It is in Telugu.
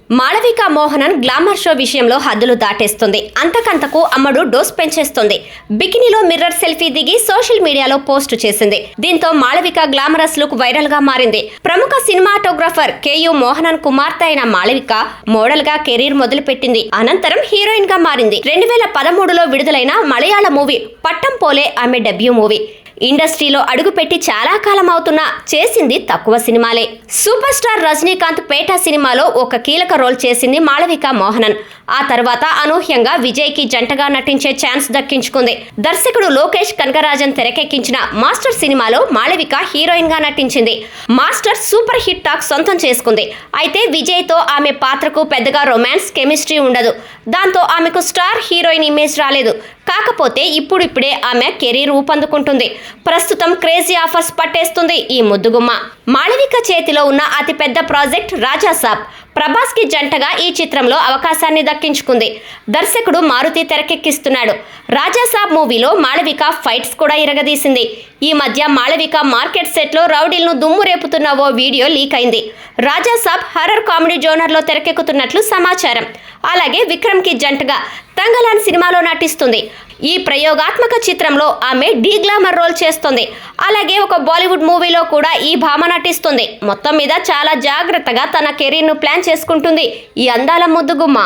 మాళవిక మోహనన్ గ్లామర్ షో విషయంలో హద్దులు దాటేస్తుంది. అంతకంతకు అమ్మడు డోస్ పెంచేస్తుంది. బికినీలో మిర్రర్ సెల్ఫీ దిగి సోషల్ మీడియాలో పోస్ట్ చేసింది. దీంతో మాళవిక గ్లామరస్ లుక్ వైరల్ గా మారింది. ప్రముఖ సినిమాటోగ్రఫర్ కేయు మోహనన్ కుమార్తె అయిన మాళవిక మోడల్ గా కెరీర్ మొదలుపెట్టింది. అనంతరం హీరోయిన్ గా మారింది. 2013లో విడుదలైన మలయాళ మూవీ పట్టం పోలే ఆమె డెబ్యూ మూవీ. ఇండస్ట్రీలో అడుగుపెట్టి చాలా కాలం అవుతున్నా చేసింది తక్కువ సినిమాలే. సూపర్ స్టార్ రజనీకాంత్ పేట సినిమాలో ఒక కీలక రోల్ చేసింది మాళవిక మోహనన్. ఆ తర్వాత అనూహ్యంగా విజయ్ కి జంటగా నటించే ఛాన్స్ దక్కించుకుంది. దర్శకుడు లోకేష్ కనగరాజన్ తెరకెక్కించిన మాస్టర్ సినిమాలో మాళవిక హీరోయిన్ గా నటించింది. మాస్టర్ సూపర్ హిట్ టాక్ సొంతం చేసుకుంది. అయితే విజయ్ తో ఆమె పాత్రకు పెద్దగా రొమాన్స్ కెమిస్ట్రీ ఉండదు. దాంతో ఆమెకు స్టార్ హీరోయిన్ ఇమేజ్ రాలేదు. కాకపోతే ఇప్పుడిప్పుడే ఆమె కెరీర్ ఊపందుకుంటుంది. ప్రస్తుతం క్రేజీ ఆఫర్స్ పట్టేస్తుంది ఈ ముద్దుగుమ్మ. మాళవిక చేతిలో ఉన్న అతిపెద్ద ప్రాజెక్ట్ రాజాసాబ్. ప్రభాస్ కి జంటగా ఈ చిత్రంలో అవకాశాన్ని దక్కించుకుంది. దర్శకుడు మారుతి తెరకెక్కిస్తున్నాడు. రాజాసాబ్ మూవీలో మాళవిక ఫైట్స్ కూడా ఇరగదీసింది. ఈ మధ్య మాళవిక మార్కెట్ సెట్ లో రౌడీలను దుమ్ము రేపుతున్న ఓ వీడియో లీక్ అయింది. రాజాసాబ్ హర్రర్ కామెడీ జోనర్ లో తెరకెక్కుతున్నట్లు సమాచారం. అలాగే విక్రమ్ కి జంటగా తంగలాన్ సినిమాలో నటిస్తుంది. ఈ ప్రయోగాత్మక చిత్రంలో ఆమె డీ గ్లామర్ రోల్ చేస్తుంది. అలాగే ఒక బాలీవుడ్ మూవీలో కూడా ఈ భామ నటిస్తుంది. మొత్తం మీద చాలా జాగ్రత్తగా తన కెరీర్ను ప్లాన్ చేసుకుంటుంది ఈ అందాల ముద్దుగుమ్మ.